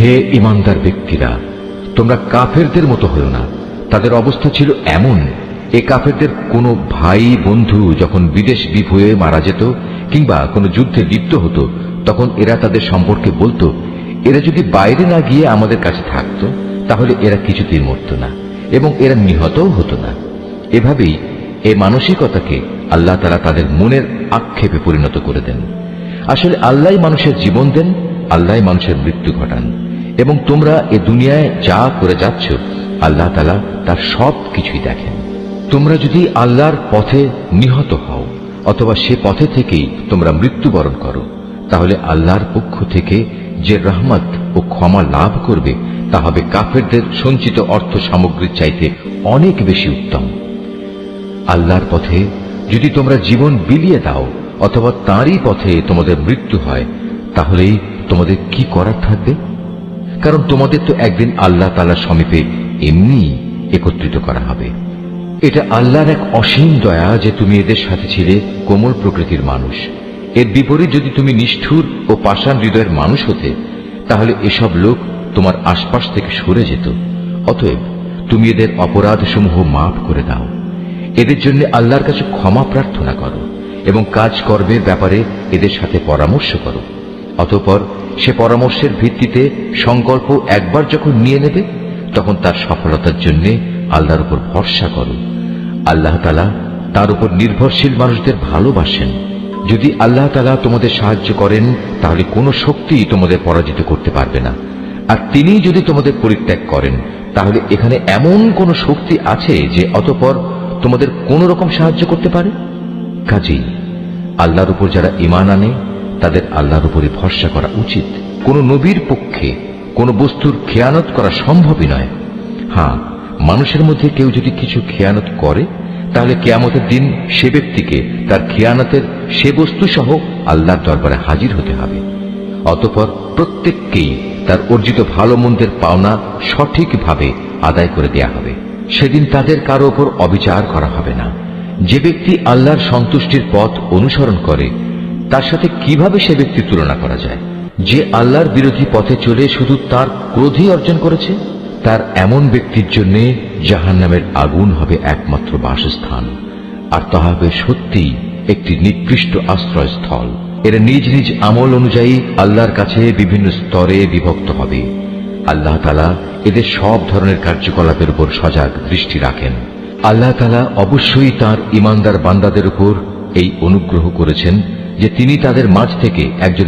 হে ঈমানদার ব্যক্তিরা, তোমরা কাফেরদের মতো হও না। তাদের অবস্থা ছিল এমন, এ কাফেরদের কোনো ভাই বন্ধু যখন বিদেশ বিভূয়ে মারা যেত কিংবা কোনো যুদ্ধে লিপ্ত হতো, তখন এরা তাদের সম্পর্কে বলতো, এরা যদি বাইরে না গিয়ে আমাদের কাছে থাকতো তাহলে এরা কিছুতেই মরত না এবং এরা নিহতও হতো না। এভাবেই এই মানসিকতাকে আল্লাহ তাআলা তাদের মনের আক্ষেপে পরিণত করে দেন। আসলে আল্লাহই মানুষের জীবন দেন, আল্লাহই মানুষের মৃত্যু ঘটান, এবং তোমরা এ দুনিয়ায় যা করে যাচ্ছ আল্লাহ তাআলা তার সব কিছুই দেখেন। তোমরা যদি আল্লাহর পথে নিহত হও অথবা সে পথে থেকেই তোমরা মৃত্যুবরণ করো, তাহলে আল্লাহর পক্ষ থেকে যে রহমত ও ক্ষমা লাভ করবে তা হবে কাফেরদের সঞ্চিত অর্থ সামগ্রীর চাইতে অনেক বেশি উত্তম। আল্লাহর পথে যদি তোমরা জীবন বিলিয়ে দাও অথবা তাঁরই পথে তোমাদের মৃত্যু হয়, তাহলেই তোমাদের কি করার থাকবে? কারণ তোমাদের তো একদিন আল্লাহ তাআলার সমীপে এমনি একত্রিত করা হবে। এটা আল্লাহর এক অসীম দয়া যে তুমি এদের সাথে ছিলে কোমল প্রকৃতির মানুষ। এর বিপরীত যদি তুমি নিষ্ঠুর ও পাষাণ হৃদয়ের মানুষ হতে, তাহলে এসব লোক তোমার আশপাশ থেকে সরে যেত। অতএব তুমি এদের অপরাধ সমূহ মাফ করে দাও, এদের জন্য আল্লাহর কাছে ক্ষমা প্রার্থনা করো এবং কাজ কর্মের ব্যাপারে এদের সাথে পরামর্শ করো। অতঃপর সে পরামর্শের ভিত্তিতে সংকল্প একবার যখন নিয়ে নেবে, তখন তার সফলতার জন্য আল্লাহর উপর ভরসা করো। আল্লাহ তাআলা তার উপর নির্ভরশীল মানুষদের ভালোবাসেন। যদি আল্লাহ তাআলা তোমাদের সাহায্য করেন, তাহলে কোনো শক্তি তোমাদের পরাজিত করতে পারবে না। আর তিনি যদি তোমাদের পরিত্যাগ করেন, তাহলে এখানে এমন কোন শক্তি আছে যে অতঃপর তোমাদের কোন রকম সাহায্য করতে পারে? কাজেই আল্লাহর উপর যারা ঈমান আনে তাদের আল্লাহর উপরে ভরসা করা উচিত। কোন নবীর পক্ষে কোন বস্তুর খেয়ানত করা সম্ভবই নয়। হ্যাঁ, মানুষের মধ্যে কেউ যদি কিছু খেয়ানত করে, তাহলে কিয়ামতের দিন সে ব্যক্তিকে তার খেয়ানতের সে বস্তু সহ আল্লাহর দরবারে হাজির হতে হবে। অতঃপর প্রত্যেককেই তার অর্জিত ভালো মন্দের পাওনা সঠিকভাবে আদায় করে দেয়া হবে। সেদিন তাদের কারো ওপর অবিচার করা হবে না। যে ব্যক্তি আল্লাহর সন্তুষ্টির পথ অনুসরণ করে, তার সাথে কিভাবে সে ব্যক্তি তুলনা করা যায়? যে আল্লাহর বিরোধী পথে চলে শুধু তার ক্রোধই অর্জন করেছে, তার এমন ব্যক্তির জন্য জাহান্নামের আগুন হবে একমাত্র বাসস্থান, আর তা হবে সত্যি একটি নিকৃষ্ট আশ্রয়স্থল। এরা নিজ নিজ আমল অনুযায়ী আল্লাহর কাছে বিভিন্ন স্তরে বিভক্ত হবে। আল্লাহ তাআলা এদের সব ধরনের কার্যকলাপের উপর সজাগ দৃষ্টি রাখেন। আল্লাহ তাআলা অবশ্যই তাঁর ঈমানদার বান্দাদের উপর এই অনুগ্রহ করেছেন যে তিনি তাদের মাঝ থেকে একজন